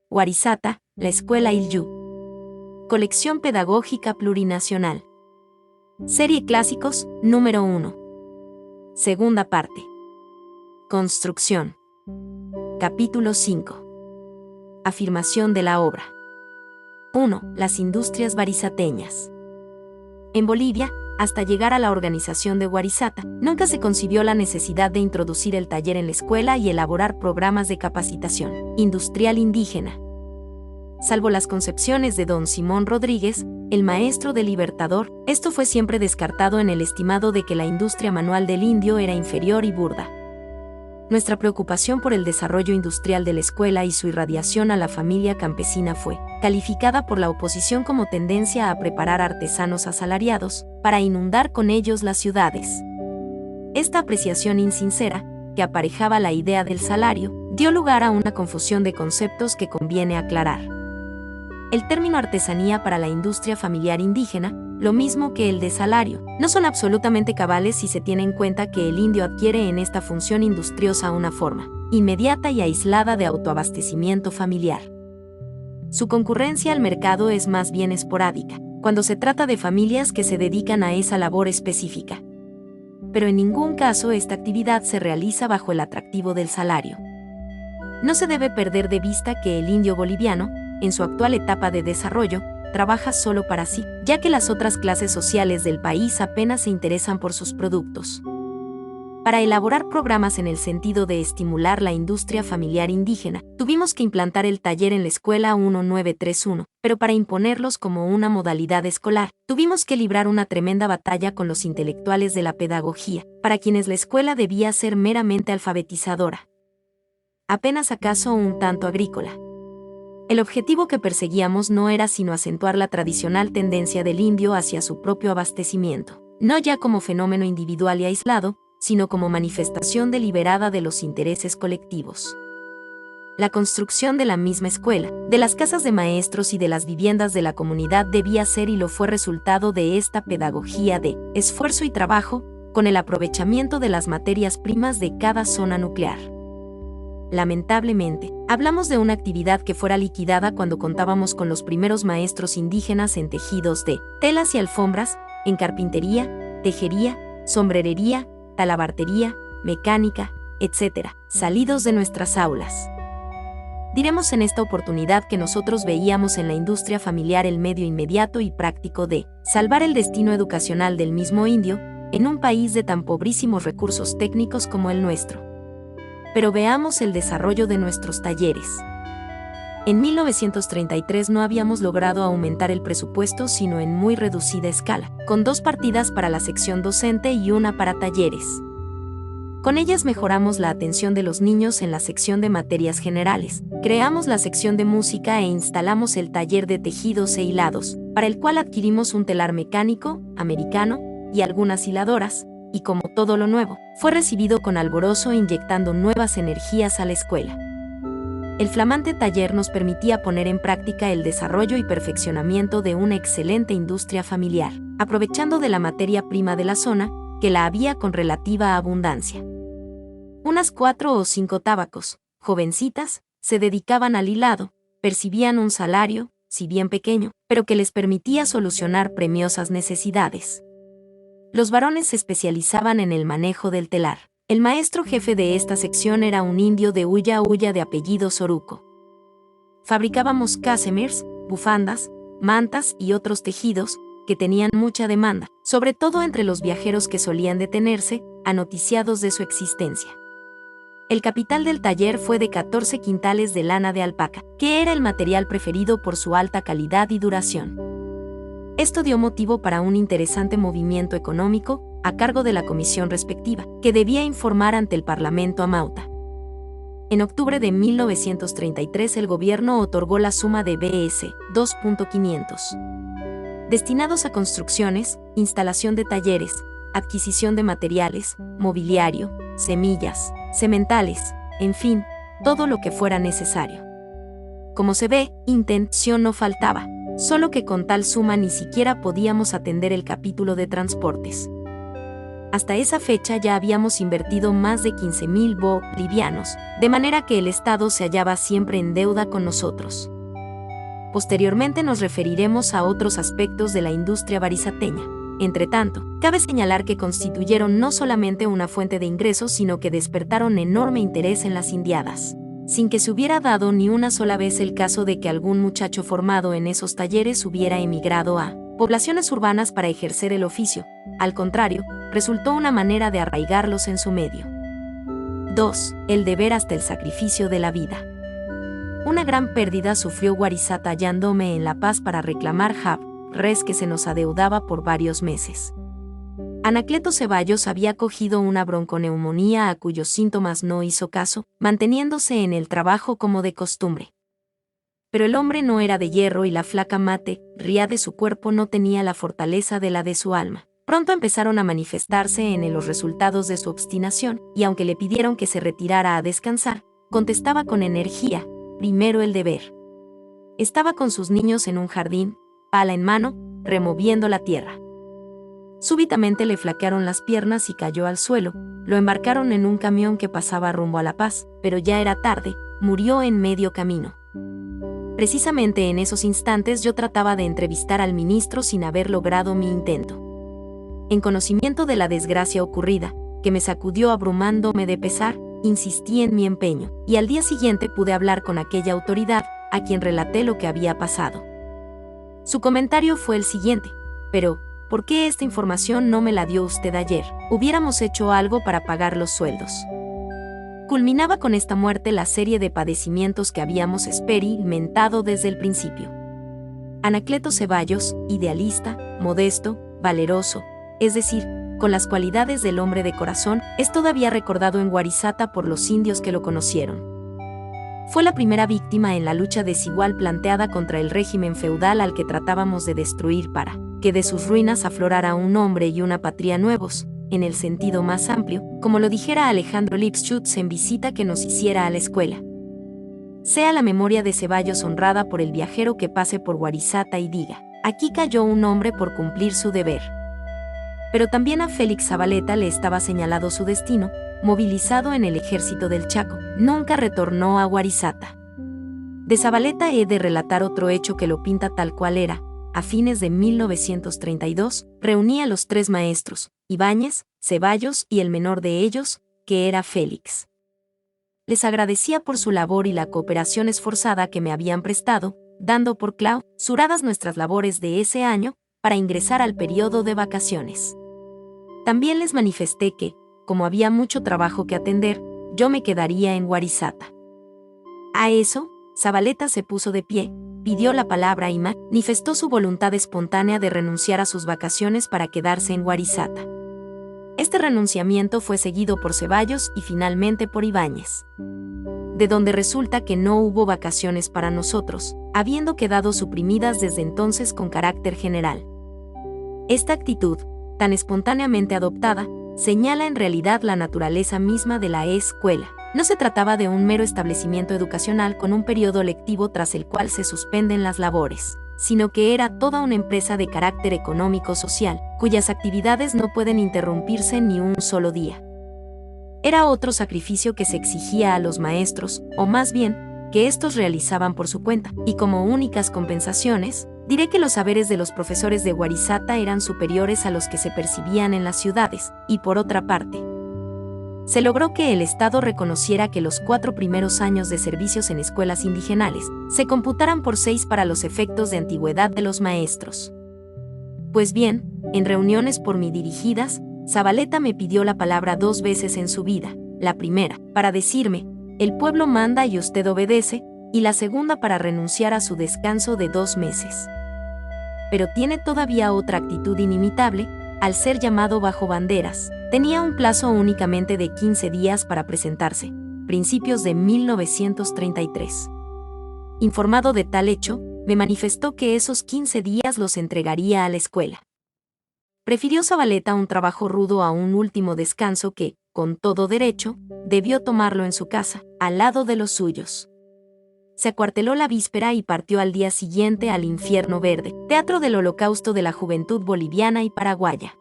Warisata, la Escuela Ilyu. Colección Pedagógica Plurinacional. Serie Clásicos, número 1. Segunda parte. Construcción. Capítulo 5. Afirmación de la obra. 1. Las industrias warisateñas. En Bolivia, hasta llegar a la organización de Warisata, nunca se concibió la necesidad de introducir el taller en la escuela y elaborar programas de capacitación industrial indígena. Salvo las concepciones de don Simón Rodríguez, el maestro del Libertador, esto fue siempre descartado en el estimado de que la industria manual del indio era inferior y burda. Nuestra preocupación por el desarrollo industrial de la escuela y su irradiación a la familia campesina fue calificada por la oposición como tendencia a preparar artesanos asalariados para inundar con ellos las ciudades. Esta apreciación insincera, que aparejaba la idea del salario, dio lugar a una confusión de conceptos que conviene aclarar. El término artesanía para la industria familiar indígena, lo mismo que el de salario, no son absolutamente cabales si se tiene en cuenta que el indio adquiere en esta función industriosa una forma inmediata y aislada de autoabastecimiento familiar. Su concurrencia al mercado es más bien esporádica, cuando se trata de familias que se dedican a esa labor específica. Pero en ningún caso esta actividad se realiza bajo el atractivo del salario. No se debe perder de vista que el indio boliviano, en su actual etapa de desarrollo, trabaja solo para sí, ya que las otras clases sociales del país apenas se interesan por sus productos. Para elaborar programas en el sentido de estimular la industria familiar indígena, tuvimos que implantar el taller en la Escuela 1931, pero para imponerlos como una modalidad escolar, tuvimos que librar una tremenda batalla con los intelectuales de la pedagogía, para quienes la escuela debía ser meramente alfabetizadora. Apenas acaso un tanto agrícola. El objetivo que perseguíamos no era sino acentuar la tradicional tendencia del indio hacia su propio abastecimiento, no ya como fenómeno individual y aislado, sino como manifestación deliberada de los intereses colectivos. La construcción de la misma escuela, de las casas de maestros y de las viviendas de la comunidad debía ser y lo fue resultado de esta pedagogía de esfuerzo y trabajo, con el aprovechamiento de las materias primas de cada zona nuclear. Lamentablemente, hablamos de una actividad que fuera liquidada cuando contábamos con los primeros maestros indígenas en tejidos de telas y alfombras, en carpintería, tejería, sombrerería, talabartería, mecánica, etc., salidos de nuestras aulas. Diremos en esta oportunidad que nosotros veíamos en la industria familiar el medio inmediato y práctico de salvar el destino educacional del mismo indio, en un país de tan pobrísimos recursos técnicos como el nuestro. Pero veamos el desarrollo de nuestros talleres. En 1933 no habíamos logrado aumentar el presupuesto sino en muy reducida escala, con 2 partidas para la sección docente y una para talleres. Con ellas mejoramos la atención de los niños en la sección de materias generales, creamos la sección de música e instalamos el taller de tejidos e hilados, para el cual adquirimos un telar mecánico, americano, y algunas hiladoras, y como todo lo nuevo, fue recibido con alborozo inyectando nuevas energías a la escuela. El flamante taller nos permitía poner en práctica el desarrollo y perfeccionamiento de una excelente industria familiar, aprovechando de la materia prima de la zona, que la había con relativa abundancia. Unas 4 o 5 tabacos, jovencitas, se dedicaban al hilado, percibían un salario, si bien pequeño, pero que les permitía solucionar premiosas necesidades. Los varones se especializaban en el manejo del telar. El maestro jefe de esta sección era un indio de Ulla Ulla de apellido Soruco. Fabricábamos casemirs, bufandas, mantas y otros tejidos que tenían mucha demanda, sobre todo entre los viajeros que solían detenerse, anoticiados de su existencia. El capital del taller fue de 14 quintales de lana de alpaca, que era el material preferido por su alta calidad y duración. Esto dio motivo para un interesante movimiento económico, a cargo de la comisión respectiva, que debía informar ante el Parlamento a Mauta. En octubre de 1933 el gobierno otorgó la suma de Bs. 2.500. Destinados a construcciones, instalación de talleres, adquisición de materiales, mobiliario, semillas, sementales, en fin, todo lo que fuera necesario. Como se ve, intención no faltaba, solo que con tal suma ni siquiera podíamos atender el capítulo de transportes. Hasta esa fecha ya habíamos invertido más de 15.000 bolivianos, de manera que el Estado se hallaba siempre en deuda con nosotros. Posteriormente nos referiremos a otros aspectos de la industria barizateña. Entretanto, cabe señalar que constituyeron no solamente una fuente de ingresos, sino que despertaron enorme interés en las indiadas, sin que se hubiera dado ni una sola vez el caso de que algún muchacho formado en esos talleres hubiera emigrado a poblaciones urbanas para ejercer el oficio. Al contrario, resultó una manera de arraigarlos en su medio. 2. El deber hasta el sacrificio de la vida. Una gran pérdida sufrió Guarizata hallándome en La Paz para reclamar res que se nos adeudaba por varios meses. Anacleto Ceballos había cogido una bronconeumonía a cuyos síntomas no hizo caso, manteniéndose en el trabajo como de costumbre. Pero el hombre no era de hierro y la flaca materia de su cuerpo no tenía la fortaleza de la de su alma. Pronto empezaron a manifestarse en él los resultados de su obstinación, y aunque le pidieron que se retirara a descansar, contestaba con energía: primero el deber. Estaba con sus niños en un jardín, pala en mano, removiendo la tierra. Súbitamente le flaquearon las piernas y cayó al suelo. Lo embarcaron en un camión que pasaba rumbo a La Paz, pero ya era tarde, murió en medio camino. Precisamente en esos instantes yo trataba de entrevistar al ministro sin haber logrado mi intento. En conocimiento de la desgracia ocurrida, que me sacudió abrumándome de pesar, insistí en mi empeño, y al día siguiente pude hablar con aquella autoridad, a quien relaté lo que había pasado. Su comentario fue el siguiente: pero, ¿por qué esta información no me la dio usted ayer? Hubiéramos hecho algo para pagar los sueldos. Culminaba con esta muerte la serie de padecimientos que habíamos experimentado desde el principio. Anacleto Ceballos, idealista, modesto, valeroso, es decir, con las cualidades del hombre de corazón, es todavía recordado en Guarizata por los indios que lo conocieron. Fue la primera víctima en la lucha desigual planteada contra el régimen feudal al que tratábamos de destruir para que de sus ruinas aflorara un hombre y una patria nuevos, en el sentido más amplio, como lo dijera Alejandro Lipschutz en visita que nos hiciera a la escuela. Sea la memoria de Ceballos honrada por el viajero que pase por Guarizata y diga: aquí cayó un hombre por cumplir su deber. Pero también a Félix Zabaleta le estaba señalado su destino, movilizado en el ejército del Chaco. Nunca retornó a Guarizata. De Zabaleta he de relatar otro hecho que lo pinta tal cual era. A fines de 1932, reuní a los tres maestros, Ibáñez, Ceballos y el menor de ellos, que era Félix. Les agradecía por su labor y la cooperación esforzada que me habían prestado, dando por clausuradas nuestras labores de ese año, para ingresar al periodo de vacaciones. También les manifesté que, como había mucho trabajo que atender, yo me quedaría en Guarizata. A eso, Zabaleta se puso de pie, pidió la palabra y manifestó su voluntad espontánea de renunciar a sus vacaciones para quedarse en Guarizata. Este renunciamiento fue seguido por Ceballos y finalmente por Ibáñez. De donde resulta que no hubo vacaciones para nosotros, habiendo quedado suprimidas desde entonces con carácter general. Esta actitud, tan espontáneamente adoptada, señala en realidad la naturaleza misma de la escuela. No se trataba de un mero establecimiento educacional con un periodo lectivo tras el cual se suspenden las labores, sino que era toda una empresa de carácter económico-social, cuyas actividades no pueden interrumpirse ni un solo día. Era otro sacrificio que se exigía a los maestros, o más bien, que éstos realizaban por su cuenta, y como únicas compensaciones, diré que los saberes de los profesores de Guarizata eran superiores a los que se percibían en las ciudades, y por otra parte, se logró que el Estado reconociera que los 4 primeros años de servicios en escuelas indigenales se computaran por 6 para los efectos de antigüedad de los maestros. Pues bien, en reuniones por mí dirigidas, Zabaleta me pidió la palabra 2 veces en su vida, la primera, para decirme: el pueblo manda y usted obedece, y la segunda para renunciar a su descanso de 2 meses. Pero tiene todavía otra actitud inimitable. Al ser llamado bajo banderas, tenía un plazo únicamente de 15 días para presentarse, principios de 1933. Informado de tal hecho, me manifestó que esos 15 días los entregaría a la escuela. Prefirió Zabaleta un trabajo rudo a un último descanso que, con todo derecho, debió tomarlo en su casa, al lado de los suyos. Se acuarteló la víspera y partió al día siguiente al Infierno Verde, teatro del holocausto de la juventud boliviana y paraguaya.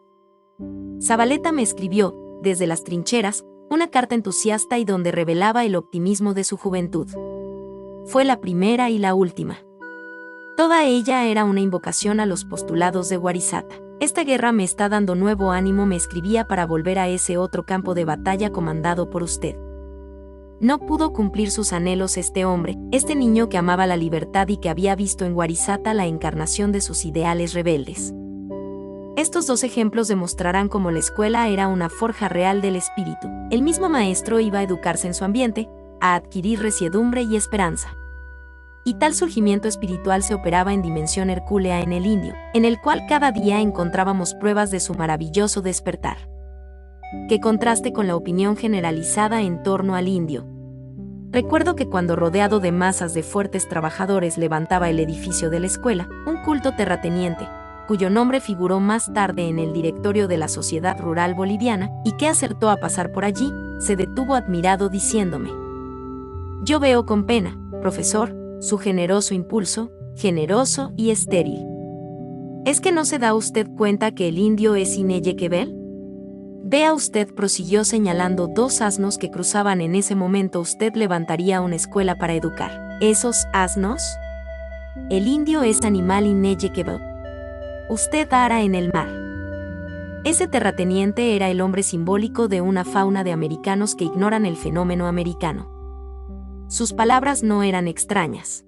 Zabaleta me escribió, desde las trincheras, una carta entusiasta y donde revelaba el optimismo de su juventud. Fue la primera y la última. Toda ella era una invocación a los postulados de Warisata. Esta guerra me está dando nuevo ánimo, me escribía, para volver a ese otro campo de batalla comandado por usted. No pudo cumplir sus anhelos este hombre, este niño que amaba la libertad y que había visto en Warisata la encarnación de sus ideales rebeldes. Estos dos ejemplos demostrarán cómo la escuela era una forja real del espíritu. El mismo maestro iba a educarse en su ambiente, a adquirir resiedumbre y esperanza. Y tal surgimiento espiritual se operaba en dimensión hercúlea en el indio, en el cual cada día encontrábamos pruebas de su maravilloso despertar. Qué contraste con la opinión generalizada en torno al indio. Recuerdo que cuando, rodeado de masas de fuertes trabajadores, levantaba el edificio de la escuela, un culto terrateniente, cuyo nombre figuró más tarde en el directorio de la Sociedad Rural Boliviana, y que acertó a pasar por allí, se detuvo admirado diciéndome: «Yo veo con pena, profesor, su generoso impulso, generoso y estéril. ¿Es que no se da usted cuenta que el indio es Ineyequebel? Vea usted», prosiguió señalando dos asnos que cruzaban en ese momento, «usted levantaría una escuela para educar ¿esos asnos? El indio es animal Ineyequebel. Usted ara en el mar». Ese terrateniente era el hombre simbólico de una fauna de americanos que ignoran el fenómeno americano. Sus palabras no eran extrañas.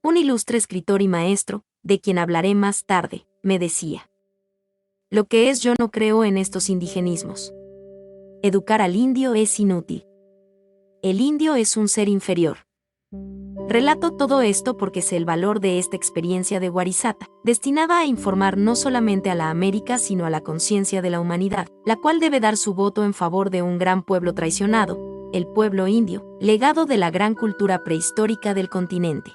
Un ilustre escritor y maestro, de quien hablaré más tarde, me decía: «Lo que es, yo no creo en estos indigenismos. Educar al indio es inútil. El indio es un ser inferior». Relato todo esto porque sé el valor de esta experiencia de Warisata, destinada a informar no solamente a la América sino a la conciencia de la humanidad, la cual debe dar su voto en favor de un gran pueblo traicionado, el pueblo indio, legado de la gran cultura prehistórica del continente.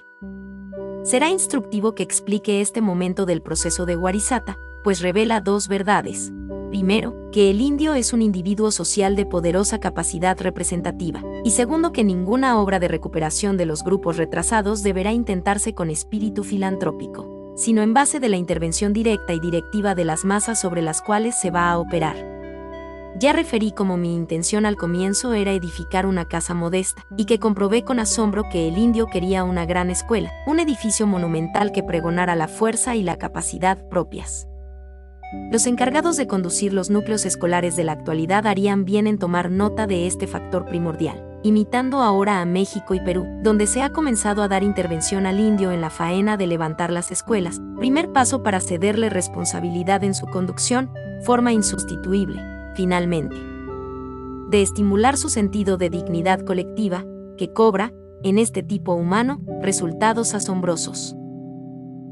Será instructivo que explique este momento del proceso de Warisata, pues revela dos verdades. Primero, que el indio es un individuo social de poderosa capacidad representativa, y segundo, que ninguna obra de recuperación de los grupos retrasados deberá intentarse con espíritu filantrópico, sino en base de la intervención directa y directiva de las masas sobre las cuales se va a operar. Ya referí cómo mi intención al comienzo era edificar una casa modesta, y que comprobé con asombro que el indio quería una gran escuela, un edificio monumental que pregonara la fuerza y la capacidad propias. Los encargados de conducir los núcleos escolares de la actualidad harían bien en tomar nota de este factor primordial, imitando ahora a México y Perú, donde se ha comenzado a dar intervención al indio en la faena de levantar las escuelas, primer paso para cederle responsabilidad en su conducción, forma insustituible, finalmente, de estimular su sentido de dignidad colectiva, que cobra, en este tipo humano, resultados asombrosos.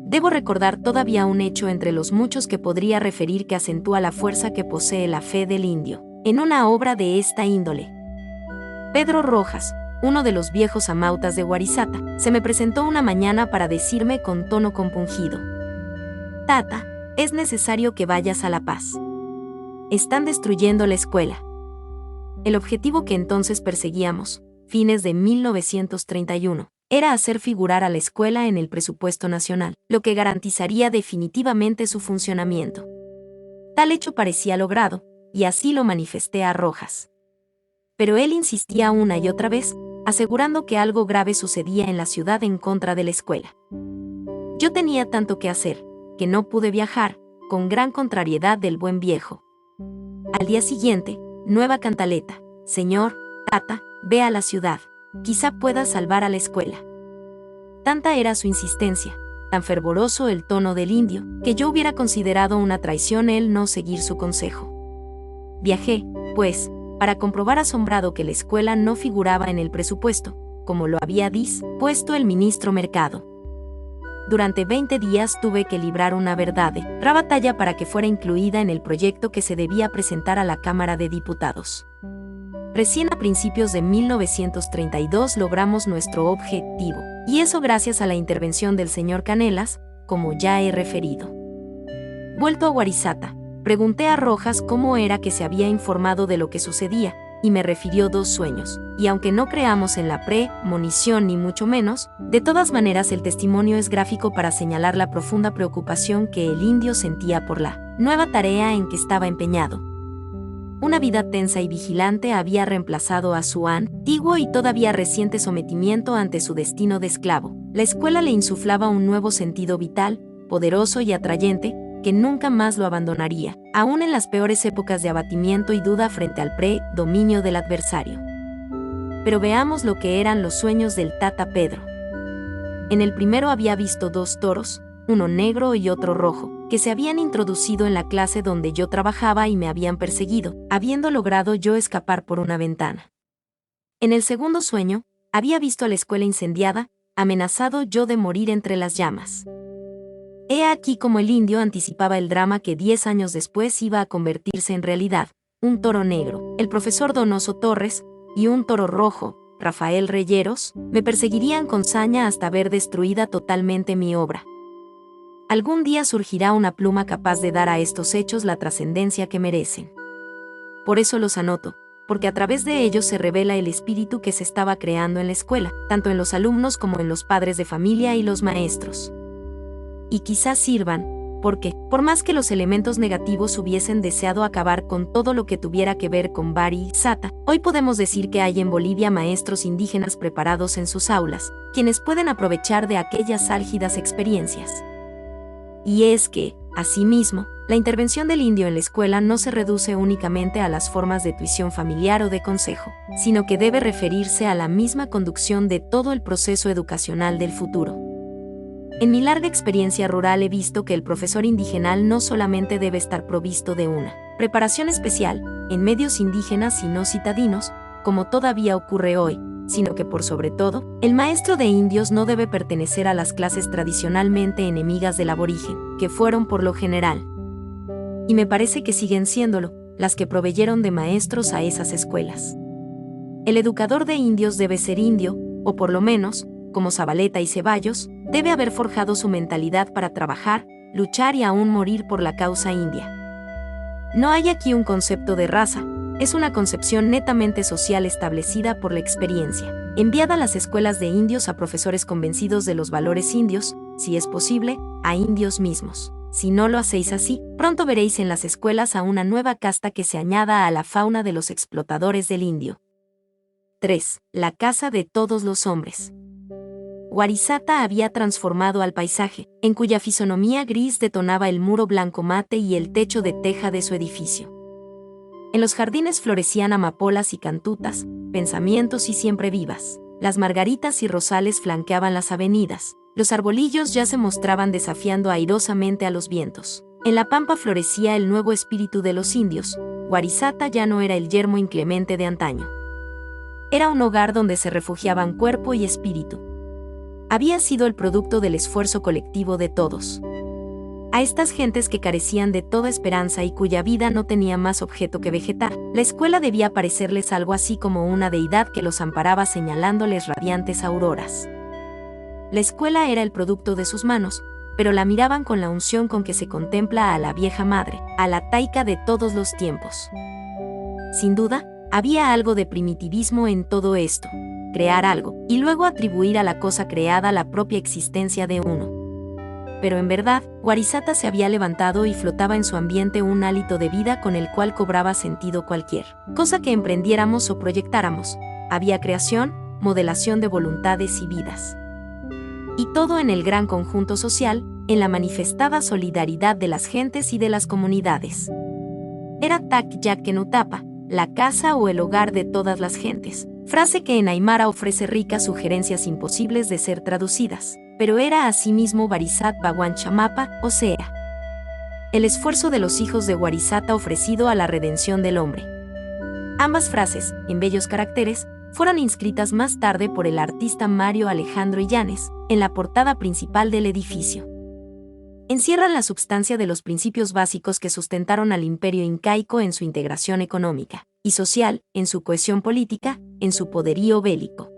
Debo recordar todavía un hecho entre los muchos que podría referir que acentúa la fuerza que posee la fe del indio, en una obra de esta índole. Pedro Rojas, uno de los viejos amautas de Warisata, se me presentó una mañana para decirme con tono compungido: «Tata, es necesario que vayas a La Paz. Están destruyendo la escuela». El objetivo que entonces perseguíamos, fines de 1931, era hacer figurar a la escuela en el presupuesto nacional, lo que garantizaría definitivamente su funcionamiento. Tal hecho parecía logrado, y así lo manifesté a Rojas. Pero él insistía una y otra vez, asegurando que algo grave sucedía en la ciudad en contra de la escuela. Yo tenía tanto que hacer, que no pude viajar, con gran contrariedad del buen viejo. Al día siguiente, nueva cantaleta: «Señor, tata, ve a la ciudad. Quizá pueda salvar a la escuela». Tanta era su insistencia, tan fervoroso el tono del indio, que yo hubiera considerado una traición el no seguir su consejo. Viajé, pues, para comprobar asombrado que la escuela no figuraba en el presupuesto, como lo había dispuesto el ministro Mercado. Durante 20 días tuve que librar una verdadera batalla para que fuera incluida en el proyecto que se debía presentar a la Cámara de Diputados. Recién a principios de 1932 logramos nuestro objetivo, y eso gracias a la intervención del señor Canelas, como ya he referido. Vuelto a Warisata, pregunté a Rojas cómo era que se había informado de lo que sucedía, y me refirió dos sueños, y aunque no creamos en la premonición ni mucho menos, de todas maneras el testimonio es gráfico para señalar la profunda preocupación que el indio sentía por la nueva tarea en que estaba empeñado, Una vida tensa y vigilante había reemplazado a su antiguo y todavía reciente sometimiento ante su destino de esclavo. La escuela le insuflaba un nuevo sentido vital, poderoso y atrayente, que nunca más lo abandonaría, aún en las peores épocas de abatimiento y duda frente al predominio del adversario. Pero veamos lo que eran los sueños del Tata Pedro. En el primero había visto 2 toros, uno negro y otro rojo, que se habían introducido en la clase donde yo trabajaba y me habían perseguido, habiendo logrado yo escapar por una ventana. En el segundo sueño, había visto a la escuela incendiada, amenazado yo de morir entre las llamas. He aquí como el indio anticipaba el drama que 10 años después iba a convertirse en realidad: un toro negro, el profesor Donoso Torres, y un toro rojo, Rafael Reyeros, me perseguirían con saña hasta ver destruida totalmente mi obra. Algún día surgirá una pluma capaz de dar a estos hechos la trascendencia que merecen. Por eso los anoto, porque a través de ellos se revela el espíritu que se estaba creando en la escuela, tanto en los alumnos como en los padres de familia y los maestros. Y quizás sirvan, porque, por más que los elementos negativos hubiesen deseado acabar con todo lo que tuviera que ver con Barisata, hoy podemos decir que hay en Bolivia maestros indígenas preparados en sus aulas, quienes pueden aprovechar de aquellas álgidas experiencias. Y es que, asimismo, la intervención del indio en la escuela no se reduce únicamente a las formas de tuición familiar o de consejo, sino que debe referirse a la misma conducción de todo el proceso educacional del futuro. En mi larga experiencia rural he visto que el profesor indigenal no solamente debe estar provisto de una preparación especial en medios indígenas y no citadinos, como todavía ocurre hoy, sino que por sobre todo, el maestro de indios no debe pertenecer a las clases tradicionalmente enemigas del aborigen, que fueron por lo general, y me parece que siguen siéndolo, las que proveyeron de maestros a esas escuelas. El educador de indios debe ser indio, o por lo menos, como Zabaleta y Ceballos, debe haber forjado su mentalidad para trabajar, luchar y aún morir por la causa india. No hay aquí un concepto de raza, es una concepción netamente social establecida por la experiencia, enviada a las escuelas de indios a profesores convencidos de los valores indios, si es posible, a indios mismos. Si no lo hacéis así, pronto veréis en las escuelas a una nueva casta que se añada a la fauna de los explotadores del indio. 3. La casa de todos los hombres. Warisata había transformado al paisaje, en cuya fisonomía gris detonaba el muro blanco mate y el techo de teja de su edificio. En los jardines florecían amapolas y cantutas, pensamientos y siempre vivas. Las margaritas y rosales flanqueaban las avenidas. Los arbolillos ya se mostraban desafiando airosamente a los vientos. En la pampa florecía el nuevo espíritu de los indios. Warisata ya no era el yermo inclemente de antaño. Era un hogar donde se refugiaban cuerpo y espíritu. Había sido el producto del esfuerzo colectivo de todos. A estas gentes que carecían de toda esperanza y cuya vida no tenía más objeto que vegetar, la escuela debía parecerles algo así como una deidad que los amparaba señalándoles radiantes auroras. La escuela era el producto de sus manos, pero la miraban con la unción con que se contempla a la vieja madre, a la taica de todos los tiempos. Sin duda, había algo de primitivismo en todo esto. Crear algo, y luego atribuir a la cosa creada la propia existencia de uno. Pero en verdad, Warisata se había levantado y flotaba en su ambiente un hálito de vida con el cual cobraba sentido cualquier cosa que emprendiéramos o proyectáramos. Había creación, modelación de voluntades y vidas. Y todo en el gran conjunto social, en la manifestada solidaridad de las gentes y de las comunidades. Era Tak Yakenutapa, la casa o el hogar de todas las gentes. Frase que en aymara ofrece ricas sugerencias imposibles de ser traducidas, pero era asimismo Barisat Baguanchamapa, o sea, el esfuerzo de los hijos de Warisata ofrecido a la redención del hombre. Ambas frases, en bellos caracteres, fueron inscritas más tarde por el artista Mario Alejandro Illanes, en la portada principal del edificio. Encierran la substancia de los principios básicos que sustentaron al imperio incaico en su integración económica y social, en su cohesión política, en su poderío bélico.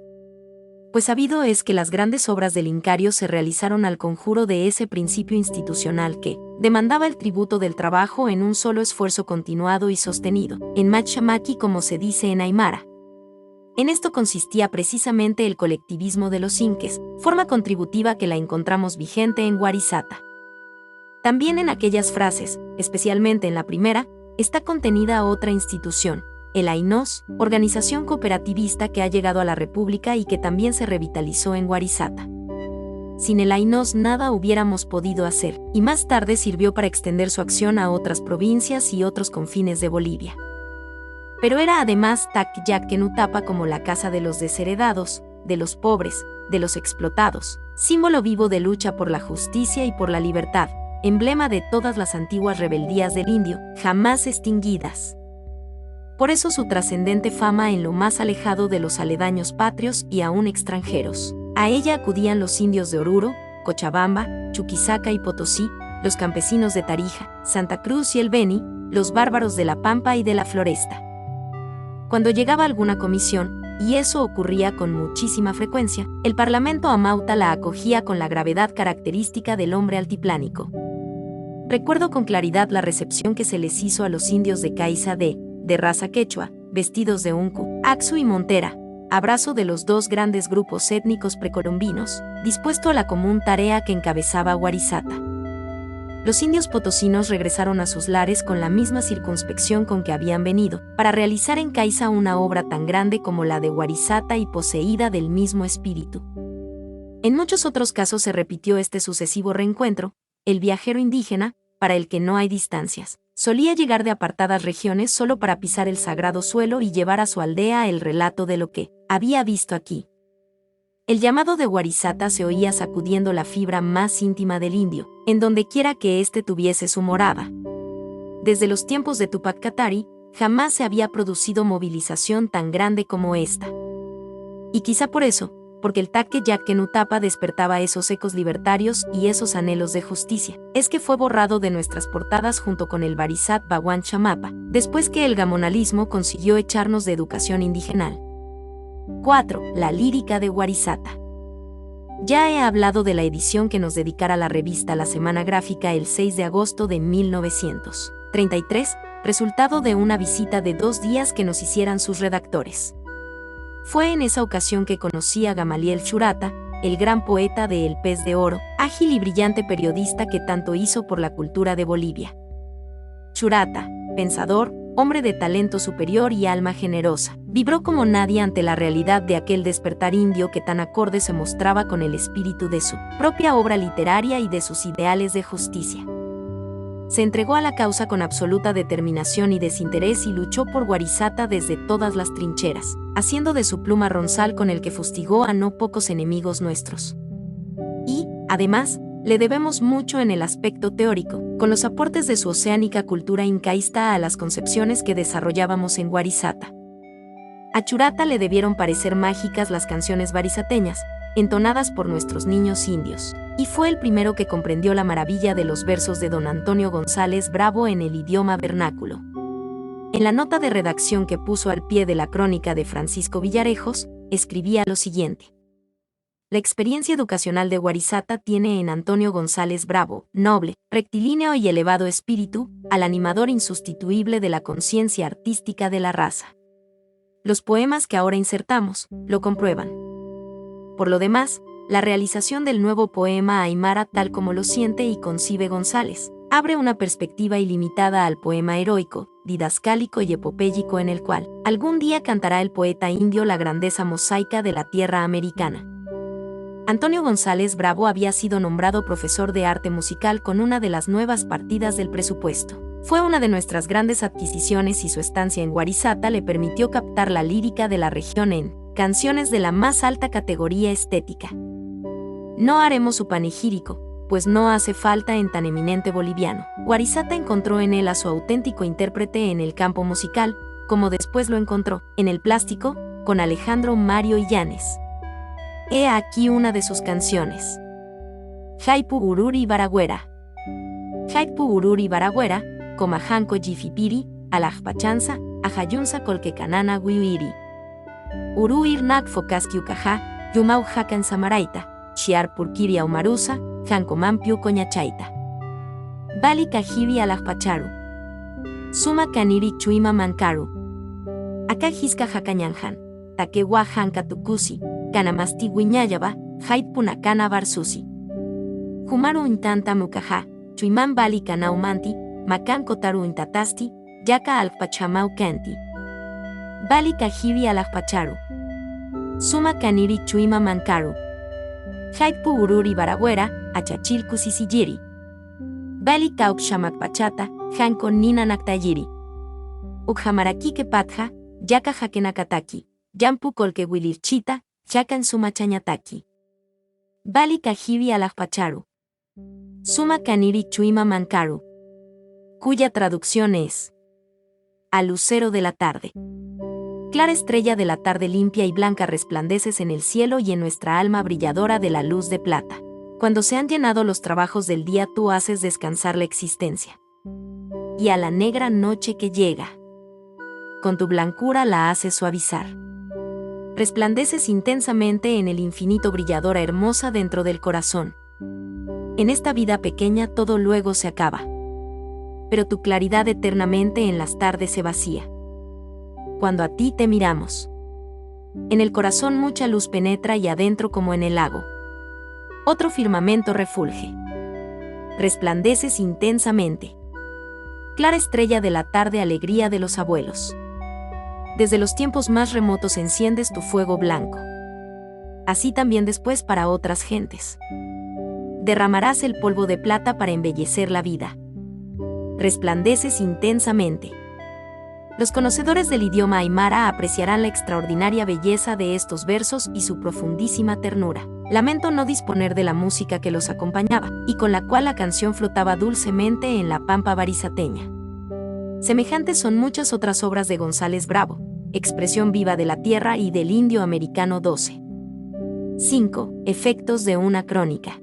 Pues sabido es que las grandes obras del Incario se realizaron al conjuro de ese principio institucional que demandaba el tributo del trabajo en un solo esfuerzo continuado y sostenido, en Machamaki como se dice en aymara. En esto consistía precisamente el colectivismo de los inques, forma contributiva que la encontramos vigente en Warisata. También en aquellas frases, especialmente en la primera, está contenida otra institución, el AINOS, organización cooperativista que ha llegado a la República y que también se revitalizó en Guarizata. Sin el AINOS nada hubiéramos podido hacer, y más tarde sirvió para extender su acción a otras provincias y otros confines de Bolivia. Pero era además Tacyaquenutapa como la casa de los desheredados, de los pobres, de los explotados, símbolo vivo de lucha por la justicia y por la libertad, emblema de todas las antiguas rebeldías del indio, jamás extinguidas. Por eso su trascendente fama en lo más alejado de los aledaños patrios y aún extranjeros. A ella acudían los indios de Oruro, Cochabamba, Chuquisaca y Potosí, los campesinos de Tarija, Santa Cruz y el Beni, los bárbaros de la Pampa y de la Floresta. Cuando llegaba alguna comisión, y eso ocurría con muchísima frecuencia, el Parlamento Amauta la acogía con la gravedad característica del hombre altiplánico. Recuerdo con claridad la recepción que se les hizo a los indios de Caiza de raza quechua, vestidos de uncu, axu y montera, abrazo de los dos grandes grupos étnicos precolombinos, dispuesto a la común tarea que encabezaba Guarizata. Los indios potosinos regresaron a sus lares con la misma circunspección con que habían venido, para realizar en Caiza una obra tan grande como la de Guarizata y poseída del mismo espíritu. En muchos otros casos se repitió este sucesivo reencuentro. El viajero indígena, para el que no hay distancias, solía llegar de apartadas regiones solo para pisar el sagrado suelo y llevar a su aldea el relato de lo que había visto aquí. El llamado de Guarizata se oía sacudiendo la fibra más íntima del indio, en donde quiera que éste tuviese su morada. Desde los tiempos de Tupac Katari, jamás se había producido movilización tan grande como esta. Y quizá por eso, porque el Tacyaquenutapa despertaba esos ecos libertarios y esos anhelos de justicia, es que fue borrado de nuestras portadas junto con el Barizat Baguán Chamapa, después que el gamonalismo consiguió echarnos de educación indigenal. 4. La lírica de Guarizata. Ya he hablado de la edición que nos dedicara la revista La Semana Gráfica el 6 de agosto de 1933, resultado de una visita de 2 días que nos hicieran sus redactores. Fue en esa ocasión que conocí a Gamaliel Churata, el gran poeta de El Pez de Oro, ágil y brillante periodista que tanto hizo por la cultura de Bolivia. Churata, pensador, hombre de talento superior y alma generosa, vibró como nadie ante la realidad de aquel despertar indio que tan acorde se mostraba con el espíritu de su propia obra literaria y de sus ideales de justicia. Se entregó a la causa con absoluta determinación y desinterés y luchó por Guarizata desde todas las trincheras, haciendo de su pluma ronzal con el que fustigó a no pocos enemigos nuestros. Y, además, le debemos mucho en el aspecto teórico, con los aportes de su oceánica cultura incaísta a las concepciones que desarrollábamos en Guarizata. A Churata le debieron parecer mágicas las canciones barizateñas, entonadas por nuestros niños indios, y fue el primero que comprendió la maravilla de los versos de don Antonio González Bravo en el idioma vernáculo. En la nota de redacción que puso al pie de la crónica de Francisco Villarejos, escribía lo siguiente. La experiencia educacional de Guarizata tiene en Antonio González Bravo, noble, rectilíneo y elevado espíritu, al animador insustituible de la conciencia artística de la raza. Los poemas que ahora insertamos lo comprueban. Por lo demás, la realización del nuevo poema aymara tal como lo siente y concibe González, abre una perspectiva ilimitada al poema heroico, didascálico y epopéyico en el cual, algún día cantará el poeta indio la grandeza mosaica de la tierra americana. Antonio González Bravo había sido nombrado profesor de arte musical con una de las nuevas partidas del presupuesto. Fue una de nuestras grandes adquisiciones y su estancia en Guarizata le permitió captar la lírica de la región en canciones de la más alta categoría estética. No haremos su panegírico, pues no hace falta en tan eminente boliviano. Guarizata encontró en él a su auténtico intérprete en el campo musical, como después lo encontró, en el plástico, con Alejandro Mario Illanes. He aquí una de sus canciones. Jaipu Ururi Baragüera. Jaipu Ururi Baragüera, Comajanco Jifipiri, Alajpachanza, Ajayunza Colquecanana Guiuiri. Uruir Nak Focaskiucaja, Yumau Hakan Samaraita, Chiar Purkiria Umarusa, Jankomampiu Coñachaita. Bali Kajibi Alajpacharu. Suma Kaniri Chuima Mankaru. Akajiska Hakañanjan, Takewa Hanka Tukusi, Kanamasti Wiñayaba, Hait Punakana Barsusi. Humaru Intanta Mukaja, Chuiman Bali Kanaumanti, Makan Kotaru Intatasti, yaka alpachamau kanti. Bali kahibi alajpacharu. Suma kaniri chuima mankaru. Haitpu ururi baragüera, achachilku sisiyiri. Bali kauk shamakpachata, hanko nina naktayiri. Ukhamaraki patja, yaka hakenakataki. Yampu kolke wilirchita, chakan suma chañataki. Bali kahibi alajpacharu. Suma kaniri chuima mankaru. Cuya traducción es: al lucero de la tarde. Clara estrella de la tarde limpia y blanca resplandeces en el cielo y en nuestra alma brilladora de la luz de plata. Cuando se han llenado los trabajos del día tú haces descansar la existencia. Y a la negra noche que llega, con tu blancura la haces suavizar. Resplandeces intensamente en el infinito brilladora hermosa dentro del corazón. En esta vida pequeña todo luego se acaba. Pero tu claridad eternamente en las tardes se vacía. Cuando a ti te miramos, en el corazón mucha luz penetra y adentro como en el lago otro firmamento refulge. Resplandeces intensamente. Clara estrella de la tarde, alegría de los abuelos. Desde los tiempos más remotos enciendes tu fuego blanco. Así también después para otras gentes. Derramarás el polvo de plata para embellecer la vida. Resplandeces intensamente. Los conocedores del idioma aymara apreciarán la extraordinaria belleza de estos versos y su profundísima ternura. Lamento no disponer de la música que los acompañaba, y con la cual la canción flotaba dulcemente en la pampa barizateña. Semejantes son muchas otras obras de González Bravo, expresión viva de la tierra y del indio americano 12. 5. Efectos de una crónica.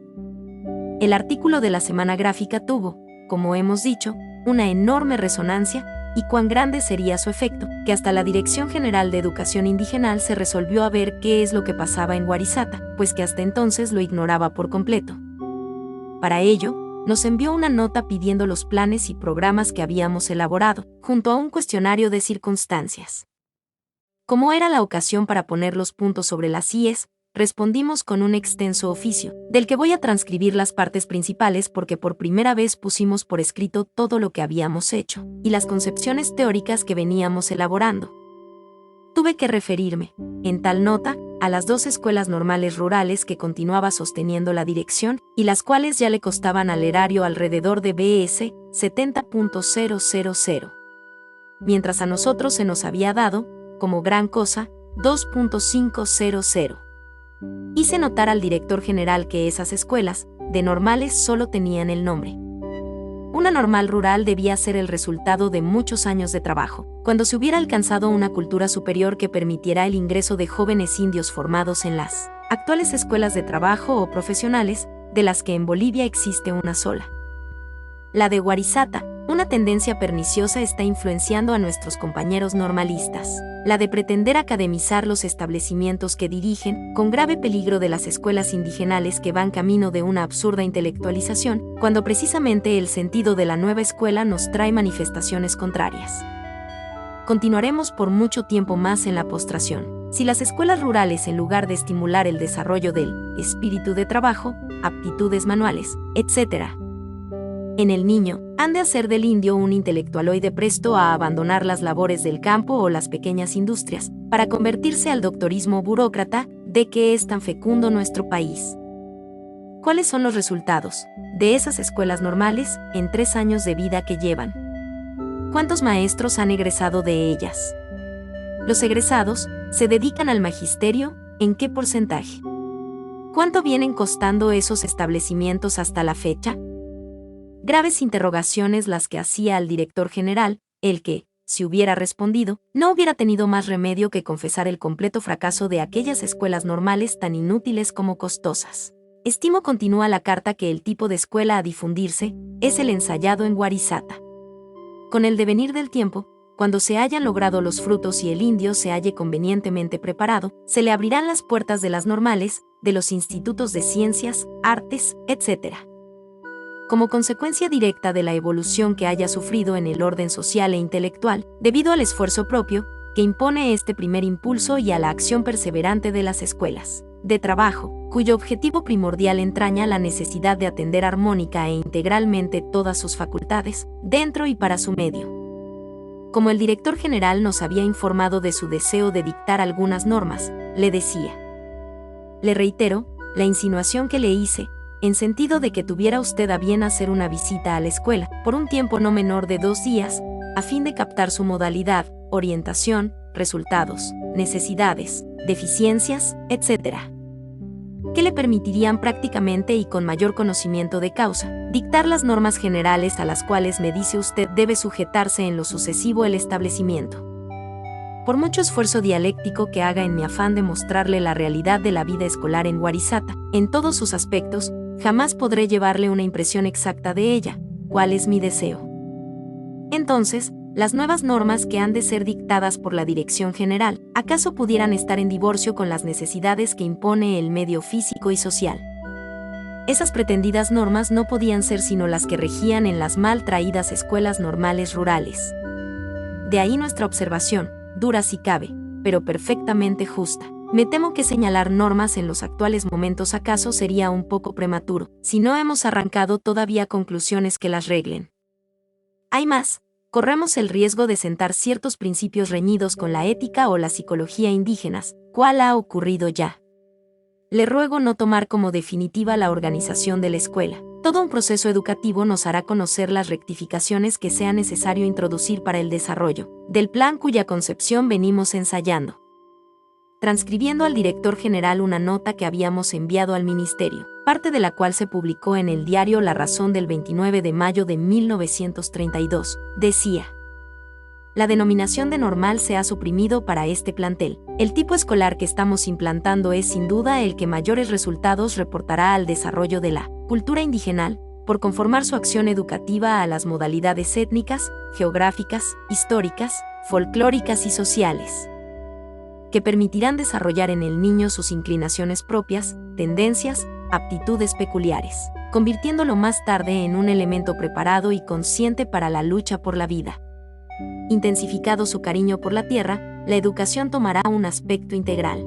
El artículo de la Semana Gráfica tuvo, como hemos dicho, una enorme resonancia, y cuán grande sería su efecto, que hasta la Dirección General de Educación Indigenal se resolvió a ver qué es lo que pasaba en Guarizata, pues que hasta entonces lo ignoraba por completo. Para ello, nos envió una nota pidiendo los planes y programas que habíamos elaborado, junto a un cuestionario de circunstancias. Como era la ocasión para poner los puntos sobre las íes, respondimos con un extenso oficio, del que voy a transcribir las partes principales porque por primera vez pusimos por escrito todo lo que habíamos hecho, y las concepciones teóricas que veníamos elaborando. Tuve que referirme, en tal nota, a las 2 escuelas normales rurales que continuaba sosteniendo la dirección, y las cuales ya le costaban al erario alrededor de BS 70.000, mientras a nosotros se nos había dado, como gran cosa, 2.500. Hice notar al director general que esas escuelas, de normales, solo tenían el nombre. Una normal rural debía ser el resultado de muchos años de trabajo, cuando se hubiera alcanzado una cultura superior que permitiera el ingreso de jóvenes indios formados en las actuales escuelas de trabajo o profesionales, de las que en Bolivia existe una sola. La de Guarizata. Una tendencia perniciosa está influenciando a nuestros compañeros normalistas, la de pretender academizar los establecimientos que dirigen, con grave peligro de las escuelas indigenales que van camino de una absurda intelectualización, cuando precisamente el sentido de la nueva escuela nos trae manifestaciones contrarias. Continuaremos por mucho tiempo más en la postración. Si las escuelas rurales, en lugar de estimular el desarrollo del espíritu de trabajo, aptitudes manuales, etc., en el niño, han de hacer del indio un intelectualoide presto a abandonar las labores del campo o las pequeñas industrias, para convertirse al doctorismo burócrata, de que es tan fecundo nuestro país. ¿Cuáles son los resultados de esas escuelas normales en 3 años de vida que llevan? ¿Cuántos maestros han egresado de ellas? Los egresados se dedican al magisterio, ¿en qué porcentaje? ¿Cuánto vienen costando esos establecimientos hasta la fecha? Graves interrogaciones las que hacía al director general, el que, si hubiera respondido, no hubiera tenido más remedio que confesar el completo fracaso de aquellas escuelas normales tan inútiles como costosas. Estimo, continúa la carta, que el tipo de escuela a difundirse es el ensayado en Guarizata. Con el devenir del tiempo, cuando se hayan logrado los frutos y el indio se halle convenientemente preparado, se le abrirán las puertas de las normales, de los institutos de ciencias, artes, etc. Como consecuencia directa de la evolución que haya sufrido en el orden social e intelectual, debido al esfuerzo propio, que impone este primer impulso y a la acción perseverante de las escuelas de trabajo, cuyo objetivo primordial entraña la necesidad de atender armónica e integralmente todas sus facultades, dentro y para su medio. Como el director general nos había informado de su deseo de dictar algunas normas, le decía: le reitero la insinuación que le hice, en sentido de que tuviera usted a bien hacer una visita a la escuela, por un tiempo no menor de 2 días, a fin de captar su modalidad, orientación, resultados, necesidades, deficiencias, etc., que le permitirían prácticamente y con mayor conocimiento de causa, dictar las normas generales a las cuales me dice usted debe sujetarse en lo sucesivo el establecimiento. Por mucho esfuerzo dialéctico que haga en mi afán de mostrarle la realidad de la vida escolar en Warisata, en todos sus aspectos, jamás podré llevarle una impresión exacta de ella, cuál es mi deseo. Entonces, las nuevas normas que han de ser dictadas por la Dirección General, ¿acaso pudieran estar en divorcio con las necesidades que impone el medio físico y social? Esas pretendidas normas no podían ser sino las que regían en las mal traídas escuelas normales rurales. De ahí nuestra observación, dura si cabe, pero perfectamente justa. Me temo que señalar normas en los actuales momentos acaso sería un poco prematuro, si no hemos arrancado todavía conclusiones que las reglen. Hay más. Corremos el riesgo de sentar ciertos principios reñidos con la ética o la psicología indígenas, cual ha ocurrido ya. Le ruego no tomar como definitiva la organización de la escuela. Todo un proceso educativo nos hará conocer las rectificaciones que sea necesario introducir para el desarrollo del plan cuya concepción venimos ensayando. Transcribiendo al director general una nota que habíamos enviado al ministerio, parte de la cual se publicó en el diario La Razón del 29 de mayo de 1932, decía: la denominación de normal se ha suprimido para este plantel. El tipo escolar que estamos implantando es sin duda el que mayores resultados reportará al desarrollo de la cultura indigenal, por conformar su acción educativa a las modalidades étnicas, geográficas, históricas, folclóricas y sociales, que permitirán desarrollar en el niño sus inclinaciones propias, tendencias, aptitudes peculiares, convirtiéndolo más tarde en un elemento preparado y consciente para la lucha por la vida. Intensificado su cariño por la tierra, la educación tomará un aspecto integral.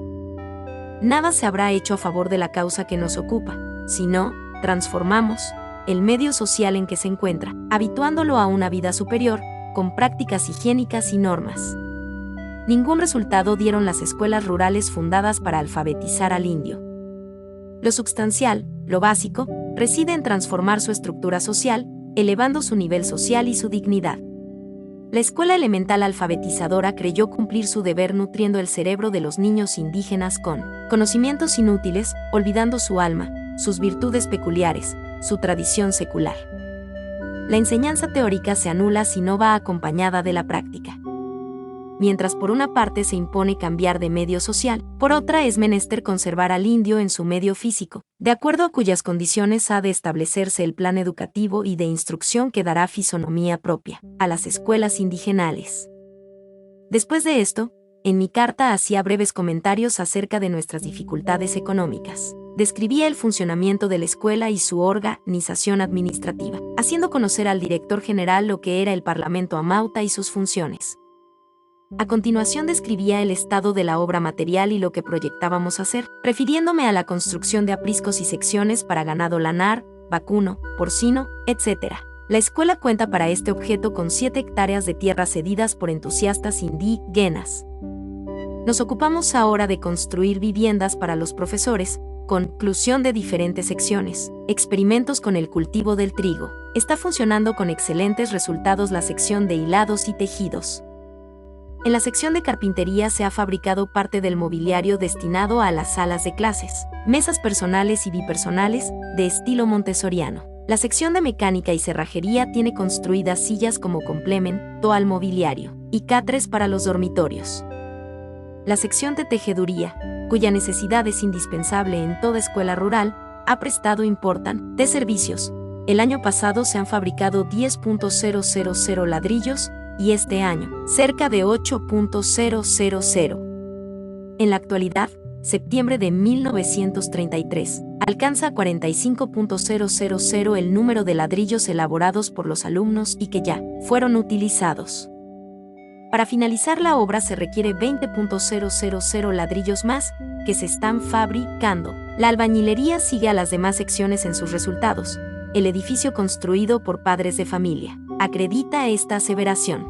Nada se habrá hecho a favor de la causa que nos ocupa, sino, transformamos el medio social en que se encuentra, habituándolo a una vida superior, con prácticas higiénicas y normas. Ningún resultado dieron las escuelas rurales fundadas para alfabetizar al indio. Lo substancial, lo básico, reside en transformar su estructura social, elevando su nivel social y su dignidad. La escuela elemental alfabetizadora creyó cumplir su deber nutriendo el cerebro de los niños indígenas con conocimientos inútiles, olvidando su alma, sus virtudes peculiares, su tradición secular. La enseñanza teórica se anula si no va acompañada de la práctica. Mientras por una parte se impone cambiar de medio social, por otra es menester conservar al indio en su medio físico, de acuerdo a cuyas condiciones ha de establecerse el plan educativo y de instrucción que dará fisonomía propia a las escuelas indigenales. Después de esto, en mi carta hacía breves comentarios acerca de nuestras dificultades económicas. Describía el funcionamiento de la escuela y su organización administrativa, haciendo conocer al director general lo que era el Parlamento Amauta y sus funciones. A continuación describía el estado de la obra material y lo que proyectábamos hacer, refiriéndome a la construcción de apriscos y secciones para ganado lanar, vacuno, porcino, etc. La escuela cuenta para este objeto con 7 hectáreas de tierra cedidas por entusiastas indígenas. Nos ocupamos ahora de construir viviendas para los profesores, conclusión de diferentes secciones, experimentos con el cultivo del trigo. Está funcionando con excelentes resultados la sección de hilados y tejidos. En la sección de carpintería se ha fabricado parte del mobiliario destinado a las salas de clases, mesas personales y bipersonales, de estilo montessoriano. La sección de mecánica y cerrajería tiene construidas sillas como complemento al mobiliario, y catres para los dormitorios. La sección de tejeduría, cuya necesidad es indispensable en toda escuela rural, ha prestado importantes servicios. El año pasado se han fabricado 10.000 ladrillos, y este año, cerca de 8.000. En la actualidad, septiembre de 1933, alcanza 45.000 el número de ladrillos elaborados por los alumnos y que ya fueron utilizados. Para finalizar la obra se requiere 20.000 ladrillos más, que se están fabricando. La albañilería sigue a las demás secciones en sus resultados. El edificio construido por padres de familia acredita esta aseveración.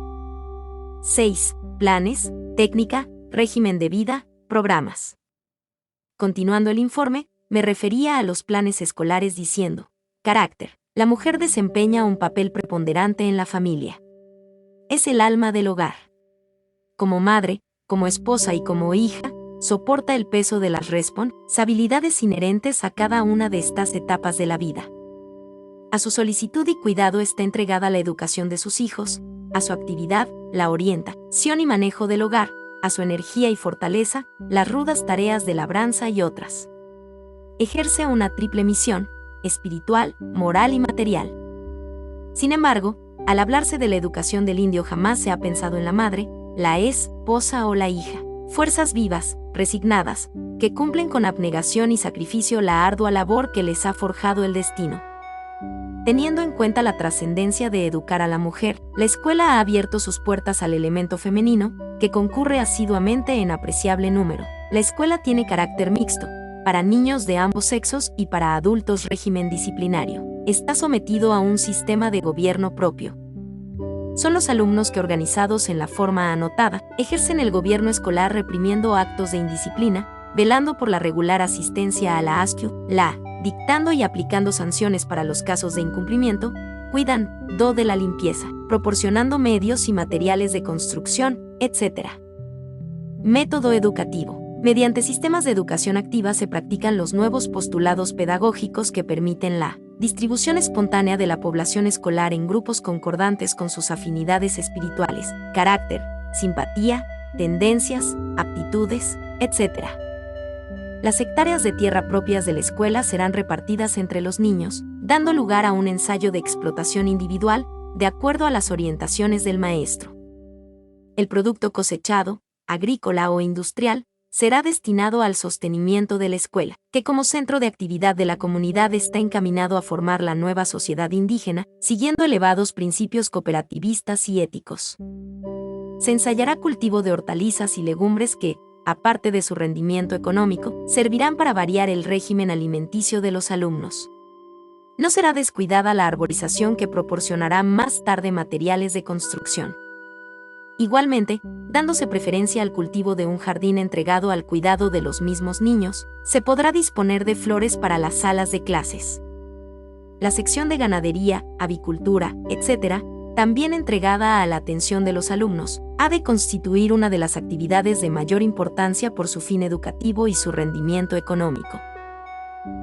6. Planes, técnica, régimen de vida, programas. Continuando el informe, me refería a los planes escolares diciendo: carácter. La mujer desempeña un papel preponderante en la familia. Es el alma del hogar. Como madre, como esposa y como hija, soporta el peso de las responsabilidades inherentes a cada una de estas etapas de la vida. A su solicitud y cuidado está entregada la educación de sus hijos, a su actividad, la orientación y manejo del hogar, a su energía y fortaleza, las rudas tareas de labranza y otras. Ejerce una triple misión: espiritual, moral y material. Sin embargo, al hablarse de la educación del indio jamás se ha pensado en la madre, la esposa o la hija. Fuerzas vivas, resignadas, que cumplen con abnegación y sacrificio la ardua labor que les ha forjado el destino. Teniendo en cuenta la trascendencia de educar a la mujer, la escuela ha abierto sus puertas al elemento femenino, que concurre asiduamente en apreciable número. La escuela tiene carácter mixto, para niños de ambos sexos y para adultos régimen disciplinario. Está sometido a un sistema de gobierno propio. Son los alumnos que, organizados en la forma anotada, ejercen el gobierno escolar reprimiendo actos de indisciplina, velando por la regular asistencia a la ASCU, dictando y aplicando sanciones para los casos de incumplimiento, cuidando de la limpieza, proporcionando medios y materiales de construcción, etc. Método educativo. Mediante sistemas de educación activa se practican los nuevos postulados pedagógicos que permiten la distribución espontánea de la población escolar en grupos concordantes con sus afinidades espirituales, carácter, simpatía, tendencias, aptitudes, etc. Las hectáreas de tierra propias de la escuela serán repartidas entre los niños, dando lugar a un ensayo de explotación individual, de acuerdo a las orientaciones del maestro. El producto cosechado, agrícola o industrial, será destinado al sostenimiento de la escuela, que como centro de actividad de la comunidad está encaminado a formar la nueva sociedad indígena, siguiendo elevados principios cooperativistas y éticos. Se ensayará cultivo de hortalizas y legumbres que, aparte de su rendimiento económico, servirán para variar el régimen alimenticio de los alumnos. No será descuidada la arborización que proporcionará más tarde materiales de construcción. Igualmente, dándose preferencia al cultivo de un jardín entregado al cuidado de los mismos niños, se podrá disponer de flores para las salas de clases. La sección de ganadería, avicultura, etc., también entregada a la atención de los alumnos, ha de constituir una de las actividades de mayor importancia por su fin educativo y su rendimiento económico.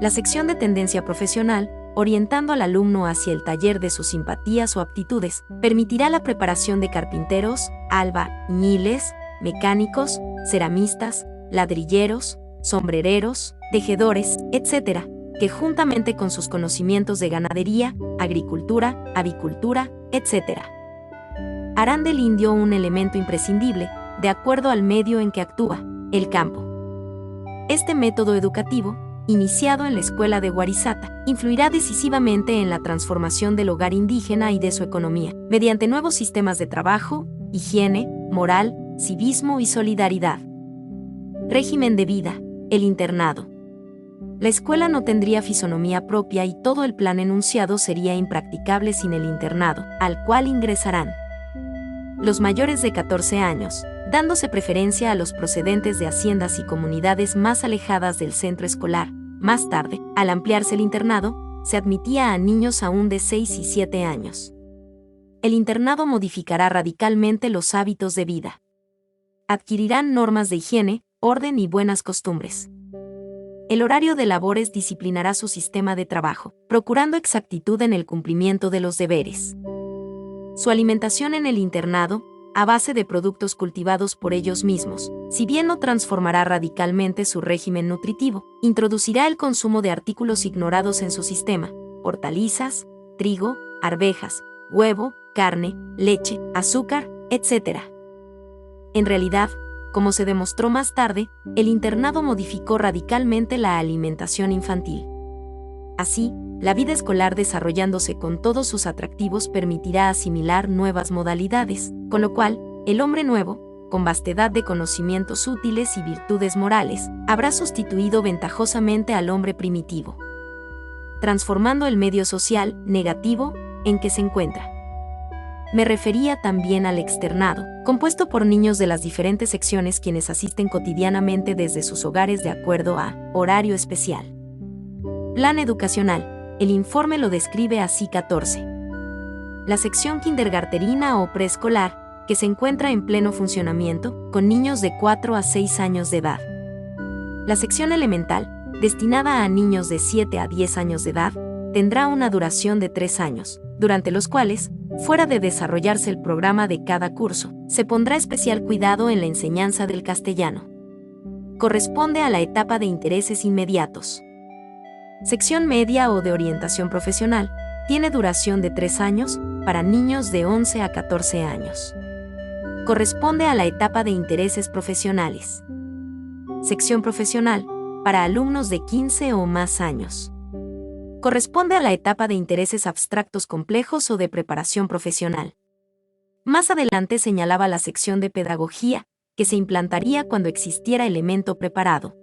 La sección de tendencia profesional, orientando al alumno hacia el taller de sus simpatías o aptitudes, permitirá la preparación de carpinteros, albañiles, mecánicos, ceramistas, ladrilleros, sombrereros, tejedores, etc., que juntamente con sus conocimientos de ganadería, agricultura, avicultura, etc., harán del indio un elemento imprescindible, de acuerdo al medio en que actúa, el campo. Este método educativo, iniciado en la escuela de Guarizata, influirá decisivamente en la transformación del hogar indígena y de su economía, mediante nuevos sistemas de trabajo, higiene, moral, civismo y solidaridad. Régimen de vida, el internado. La escuela no tendría fisonomía propia y todo el plan enunciado sería impracticable sin el internado, al cual ingresarán los mayores de 14 años, dándose preferencia a los procedentes de haciendas y comunidades más alejadas del centro escolar. Más tarde, al ampliarse el internado, se admitía a niños aún de 6 y 7 años. El internado modificará radicalmente los hábitos de vida. Adquirirán normas de higiene, orden y buenas costumbres. El horario de labores disciplinará su sistema de trabajo, procurando exactitud en el cumplimiento de los deberes. Su alimentación en el internado, a base de productos cultivados por ellos mismos, si bien no transformará radicalmente su régimen nutritivo, introducirá el consumo de artículos ignorados en su sistema: hortalizas, trigo, arvejas, huevo, carne, leche, azúcar, etc. En realidad, como se demostró más tarde, el internado modificó radicalmente la alimentación infantil. Así, la vida escolar, desarrollándose con todos sus atractivos, permitirá asimilar nuevas modalidades, con lo cual, el hombre nuevo, con vastedad de conocimientos útiles y virtudes morales, habrá sustituido ventajosamente al hombre primitivo, transformando el medio social negativo en que se encuentra. me refería también al externado, compuesto por niños de las diferentes secciones quienes asisten cotidianamente desde sus hogares de acuerdo a horario especial. Plan educacional. El informe lo describe así: 14. La sección kindergartenina o preescolar, que se encuentra en pleno funcionamiento, con niños de 4 a 6 años de edad. La sección elemental, destinada a niños de 7 a 10 años de edad, tendrá una duración de 3 años, durante los cuales, fuera de desarrollarse el programa de cada curso, se pondrá especial cuidado en la enseñanza del castellano. Corresponde a la etapa de intereses inmediatos. Sección media o de orientación profesional, tiene duración de 3 años, para niños de 11 a 14 años. Corresponde a la etapa de intereses profesionales. Sección profesional, para alumnos de 15 o más años. Corresponde a la etapa de intereses abstractos complejos o de preparación profesional. Más adelante señalaba la sección de pedagogía, que se implantaría cuando existiera elemento preparado.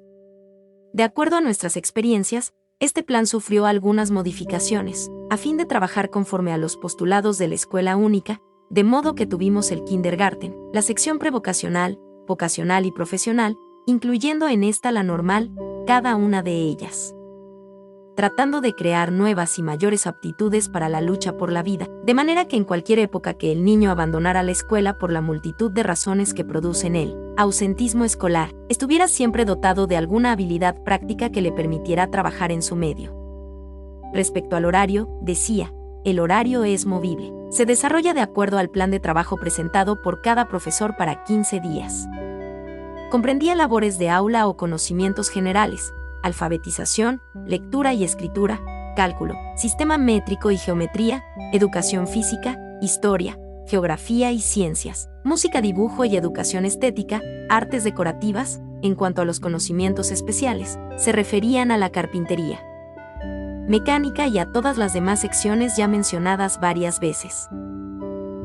De acuerdo a nuestras experiencias, este plan sufrió algunas modificaciones, a fin de trabajar conforme a los postulados de la escuela única, de modo que tuvimos el kindergarten, la sección prevocacional, vocacional y profesional, incluyendo en esta la normal, cada una de ellas, tratando de crear nuevas y mayores aptitudes para la lucha por la vida, de manera que en cualquier época que el niño abandonara la escuela por la multitud de razones que producen el ausentismo escolar, estuviera siempre dotado de alguna habilidad práctica que le permitiera trabajar en su medio. Respecto al horario, decía, el horario es movible. Se desarrolla de acuerdo al plan de trabajo presentado por cada profesor para 15 días. Comprendía labores de aula o conocimientos generales, alfabetización, lectura y escritura, cálculo, sistema métrico y geometría, educación física, historia, geografía y ciencias, música, dibujo y educación estética, artes decorativas. En cuanto a los conocimientos especiales, se referían a la carpintería, mecánica y a todas las demás secciones ya mencionadas varias veces.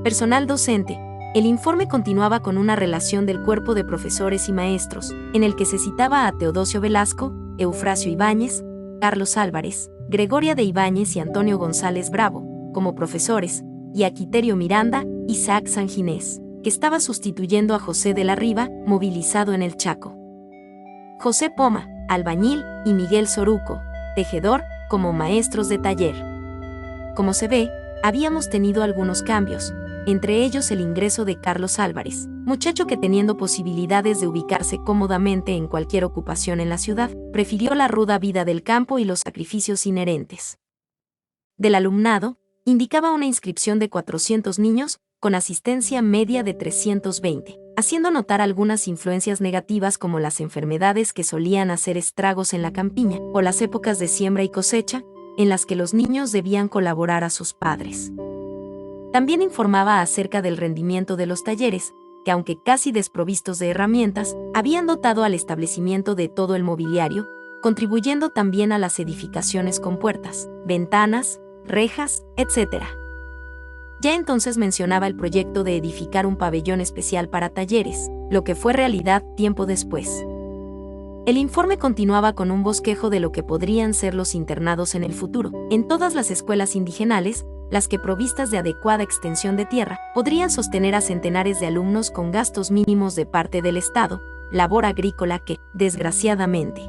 Personal docente. El informe continuaba con una relación del cuerpo de profesores y maestros, en el que se citaba a Teodosio Velasco, Eufrasio Ibáñez, Carlos Álvarez, Gregoria de Ibáñez y Antonio González Bravo, como profesores, y a Quiterio Miranda, Isaac Sanginés, que estaba sustituyendo a José de la Riva, movilizado en el Chaco. José Poma, albañil, y Miguel Soruco, tejedor, como maestros de taller. Como se ve, habíamos tenido algunos cambios, entre ellos el ingreso de Carlos Álvarez, muchacho que teniendo posibilidades de ubicarse cómodamente en cualquier ocupación en la ciudad, prefirió la ruda vida del campo y los sacrificios inherentes. Del alumnado, indicaba una inscripción de 400 niños, con asistencia media de 320, haciendo notar algunas influencias negativas como las enfermedades que solían hacer estragos en la campiña, o las épocas de siembra y cosecha, en las que los niños debían colaborar a sus padres. También informaba acerca del rendimiento de los talleres, que aunque casi desprovistos de herramientas, habían dotado al establecimiento de todo el mobiliario, contribuyendo también a las edificaciones con puertas, ventanas, rejas, etc. Ya entonces mencionaba el proyecto de edificar un pabellón especial para talleres, lo que fue realidad tiempo después. El informe continuaba con un bosquejo de lo que podrían ser los internados en el futuro. En todas las escuelas indigenales, las que provistas de adecuada extensión de tierra, podrían sostener a centenares de alumnos con gastos mínimos de parte del Estado, labor agrícola que, desgraciadamente,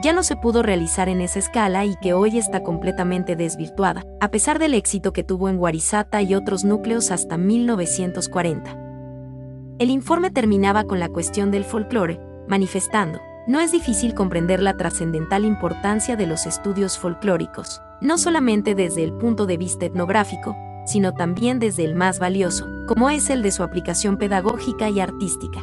ya no se pudo realizar en esa escala y que hoy está completamente desvirtuada, a pesar del éxito que tuvo en Guarizata y otros núcleos hasta 1940. El informe terminaba con la cuestión del folclore, manifestando: no es difícil comprender la trascendental importancia de los estudios folclóricos, no solamente desde el punto de vista etnográfico, sino también desde el más valioso, como es el de su aplicación pedagógica y artística.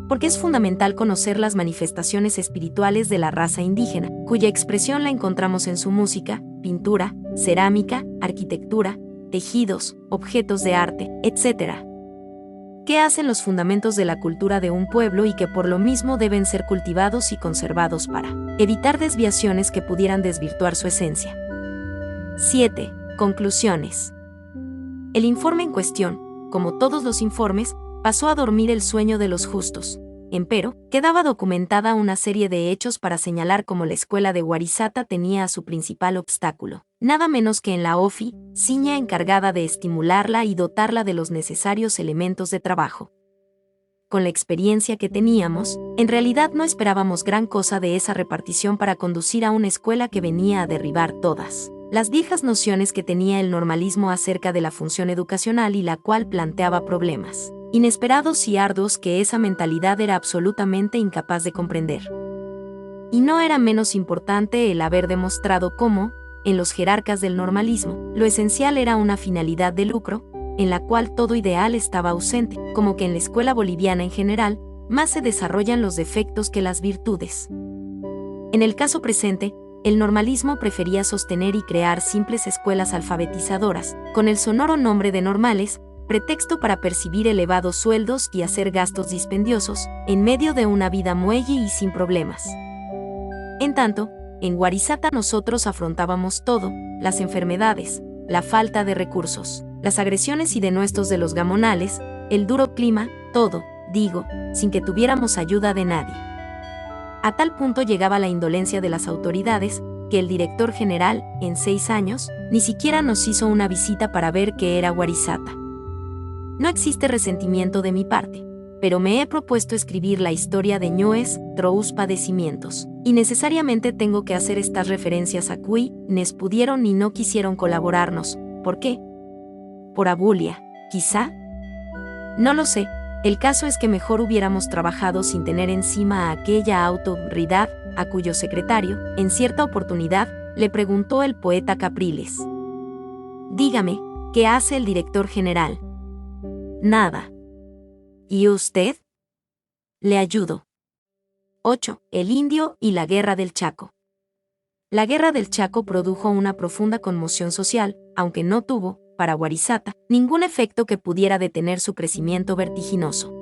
Porque es fundamental conocer las manifestaciones espirituales de la raza indígena, cuya expresión la encontramos en su música, pintura, cerámica, arquitectura, tejidos, objetos de arte, etc. ¿Qué hacen los fundamentos de la cultura de un pueblo y que por lo mismo deben ser cultivados y conservados para evitar desviaciones que pudieran desvirtuar su esencia? 7. Conclusiones. El informe en cuestión, como todos los informes, pasó a dormir el sueño de los justos, Empero, quedaba documentada una serie de hechos para señalar cómo la escuela de Warisata tenía a su principal obstáculo, nada menos que en la oficina encargada de estimularla y dotarla de los necesarios elementos de trabajo. Con la experiencia que teníamos, en realidad no esperábamos gran cosa de esa repartición para conducir a una escuela que venía a derribar todas las viejas nociones que tenía el normalismo acerca de la función educacional y la cual planteaba problemas inesperados y arduos que esa mentalidad era absolutamente incapaz de comprender. Y no era menos importante el haber demostrado cómo, en los jerarcas del normalismo, lo esencial era una finalidad de lucro, en la cual todo ideal estaba ausente, como que en la escuela boliviana en general, más se desarrollan los defectos que las virtudes. En el caso presente, el normalismo prefería sostener y crear simples escuelas alfabetizadoras, con el sonoro nombre de normales, pretexto para percibir elevados sueldos y hacer gastos dispendiosos, en medio de una vida muelle y sin problemas. En tanto, en Warisata nosotros afrontábamos todo, las enfermedades, la falta de recursos, las agresiones y denuestos de los gamonales, el duro clima, todo, digo, sin que tuviéramos ayuda de nadie. A tal punto llegaba la indolencia de las autoridades, que el director general, en 6 años, ni siquiera nos hizo una visita para ver qué era Warisata. No existe resentimiento de mi parte, pero me he propuesto escribir la historia de nuestros padecimientos, y necesariamente tengo que hacer estas referencias a quienes pudieron y no quisieron colaborarnos. ¿Por qué? ¿Por abulia, quizá? No lo sé, el caso es que mejor hubiéramos trabajado sin tener encima a aquella autoridad, a cuyo secretario, en cierta oportunidad, le preguntó el poeta Capriles. Dígame, ¿qué hace el director general? Nada. ¿Y usted? Le ayudo. 8. El indio y la guerra del Chaco. La guerra del Chaco produjo una profunda conmoción social, aunque no tuvo, para Warisata, ningún efecto que pudiera detener su crecimiento vertiginoso.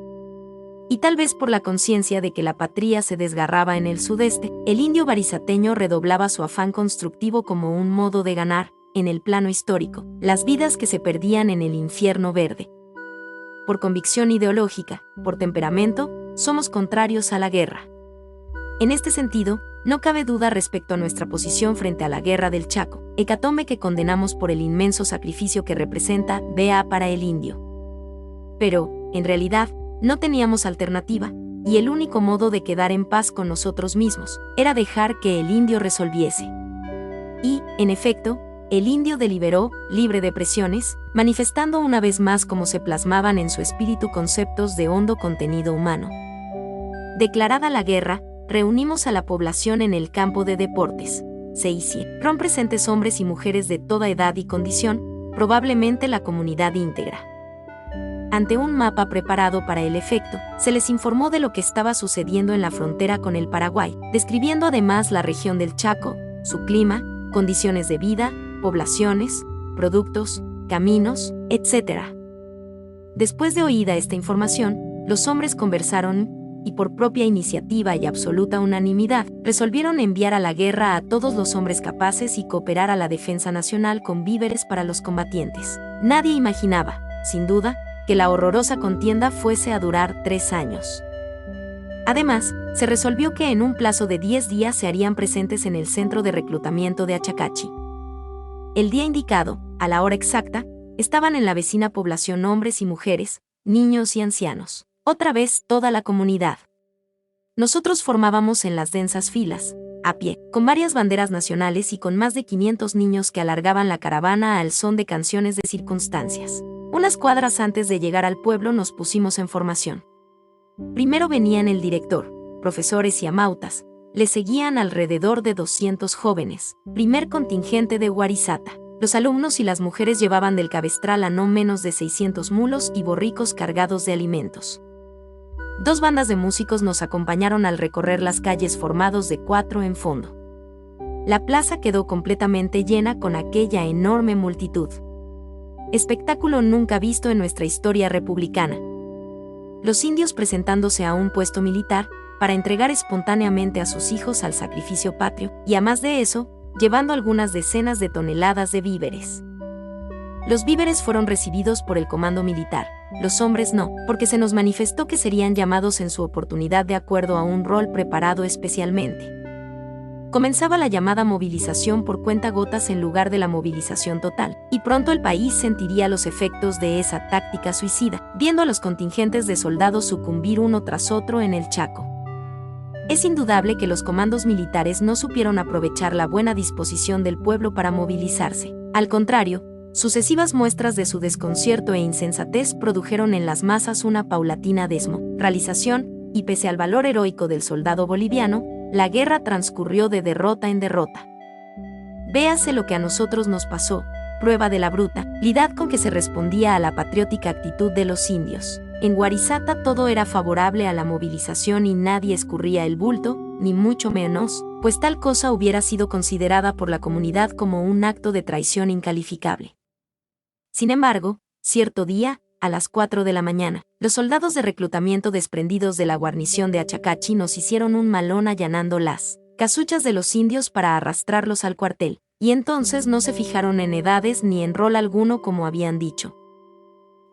Y tal vez por la conciencia de que la patria se desgarraba en el sudeste, el indio barisateño redoblaba su afán constructivo como un modo de ganar, en el plano histórico, las vidas que se perdían en el infierno verde. Por convicción ideológica, por temperamento, somos contrarios a la guerra. En este sentido, no cabe duda respecto a nuestra posición frente a la guerra del Chaco, hecatombe que condenamos por el inmenso sacrificio que representa para el indio. Pero, en realidad, no teníamos alternativa, y el único modo de quedar en paz con nosotros mismos era dejar que el indio resolviese. Y, en efecto, el indio deliberó, libre de presiones, manifestando una vez más cómo se plasmaban en su espíritu conceptos de hondo contenido humano. Declarada la guerra, reunimos a la población en el campo de deportes. Se hicieron presentes hombres y mujeres de toda edad y condición, probablemente la comunidad íntegra. Ante un mapa preparado para el efecto, se les informó de lo que estaba sucediendo en la frontera con el Paraguay, describiendo además la región del Chaco, su clima, condiciones de vida, poblaciones, productos, caminos, etc. Después de oída esta información, los hombres conversaron y por propia iniciativa y absoluta unanimidad, resolvieron enviar a la guerra a todos los hombres capaces y cooperar a la defensa nacional con víveres para los combatientes. Nadie imaginaba, sin duda, que la horrorosa contienda fuese a durar 3 años. Además, se resolvió que en un plazo de 10 días se harían presentes en el centro de reclutamiento de Achacachi. El día indicado, a la hora exacta, estaban en la vecina población hombres y mujeres, niños y ancianos. Otra vez toda la comunidad. Nosotros formábamos en las densas filas, a pie, con varias banderas nacionales y con más de 500 niños que alargaban la caravana al son de canciones de circunstancias. Unas cuadras antes de llegar al pueblo nos pusimos en formación. Primero venían el director, profesores y amautas, le seguían alrededor de 200 jóvenes, primer contingente de Warisata. Los alumnos y las mujeres llevaban del cabestral a no menos de 600 mulos y borricos cargados de alimentos. 2 bandas de músicos nos acompañaron al recorrer las calles formados de 4 en fondo. La plaza quedó completamente llena con aquella enorme multitud. Espectáculo nunca visto en nuestra historia republicana. Los indios presentándose a un puesto militar, para entregar espontáneamente a sus hijos al sacrificio patrio, y a más de eso, llevando algunas decenas de toneladas de víveres. Los víveres fueron recibidos por el comando militar, los hombres no, porque se nos manifestó que serían llamados en su oportunidad de acuerdo a un rol preparado especialmente. Comenzaba la llamada movilización por cuentagotas en lugar de la movilización total, y pronto el país sentiría los efectos de esa táctica suicida, viendo a los contingentes de soldados sucumbir uno tras otro en el Chaco. Es indudable que los comandos militares no supieron aprovechar la buena disposición del pueblo para movilizarse. Al contrario, sucesivas muestras de su desconcierto e insensatez produjeron en las masas una paulatina desmoralización, y pese al valor heroico del soldado boliviano, la guerra transcurrió de derrota en derrota. Véase lo que a nosotros nos pasó, prueba de la brutalidad con que se respondía a la patriótica actitud de los indios. En Guarizata todo era favorable a la movilización y nadie escurría el bulto, ni mucho menos, pues tal cosa hubiera sido considerada por la comunidad como un acto de traición incalificable. Sin embargo, cierto día, a las 4 de la mañana, los soldados de reclutamiento desprendidos de la guarnición de Achacachi nos hicieron un malón allanando las casuchas de los indios para arrastrarlos al cuartel, y entonces no se fijaron en edades ni en rol alguno como habían dicho.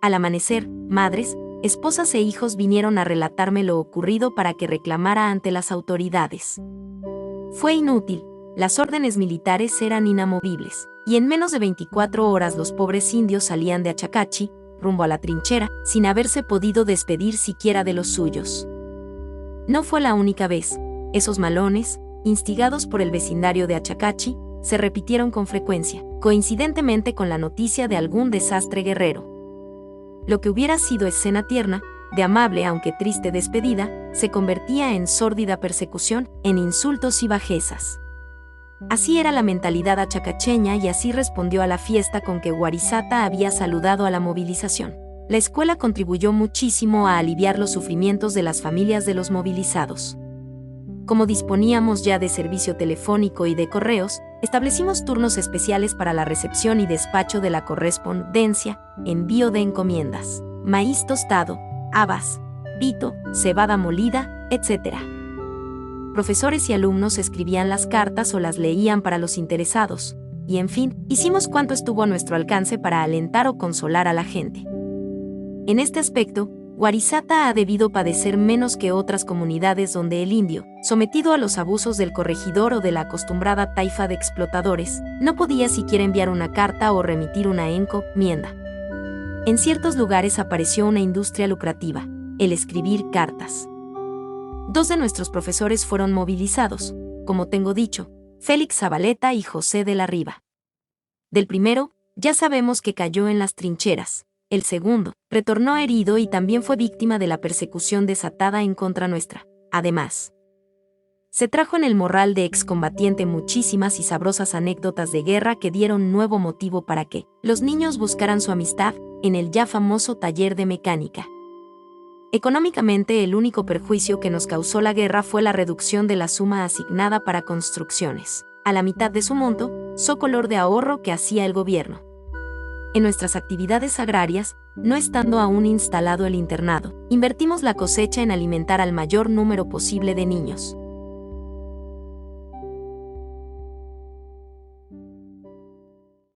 Al amanecer, madres, esposas e hijos vinieron a relatarme lo ocurrido para que reclamara ante las autoridades. Fue inútil, las órdenes militares eran inamovibles, y en menos de 24 horas los pobres indios salían de Achacachi, rumbo a la trinchera, sin haberse podido despedir siquiera de los suyos. No fue la única vez. Esos malones, instigados por el vecindario de Achacachi, se repitieron con frecuencia, coincidentemente con la noticia de algún desastre guerrero. Lo que hubiera sido escena tierna, de amable aunque triste despedida, se convertía en sórdida persecución, en insultos y bajezas. Así era la mentalidad achacacheña y así respondió a la fiesta con que Guarizata había saludado a la movilización. La escuela contribuyó muchísimo a aliviar los sufrimientos de las familias de los movilizados. Como disponíamos ya de servicio telefónico y de correos, establecimos turnos especiales para la recepción y despacho de la correspondencia, envío de encomiendas, maíz tostado, habas, vito, cebada molida, etc. Profesores y alumnos escribían las cartas o las leían para los interesados, y en fin, hicimos cuanto estuvo a nuestro alcance para alentar o consolar a la gente. En este aspecto, Guarizata ha debido padecer menos que otras comunidades donde el indio, sometido a los abusos del corregidor o de la acostumbrada taifa de explotadores, no podía siquiera enviar una carta o remitir una encomienda. En ciertos lugares apareció una industria lucrativa, el escribir cartas. 2 de nuestros profesores fueron movilizados, como tengo dicho, Félix Zabaleta y José de la Riva. Del primero, ya sabemos que cayó en las trincheras. El segundo, retornó herido y también fue víctima de la persecución desatada en contra nuestra. Además, se trajo en el morral de excombatiente muchísimas y sabrosas anécdotas de guerra que dieron nuevo motivo para que los niños buscaran su amistad en el ya famoso taller de mecánica. Económicamente, el único perjuicio que nos causó la guerra fue la reducción de la suma asignada para construcciones, a la mitad de su monto, socolor de ahorro que hacía el gobierno. En nuestras actividades agrarias, no estando aún instalado el internado, invertimos la cosecha en alimentar al mayor número posible de niños.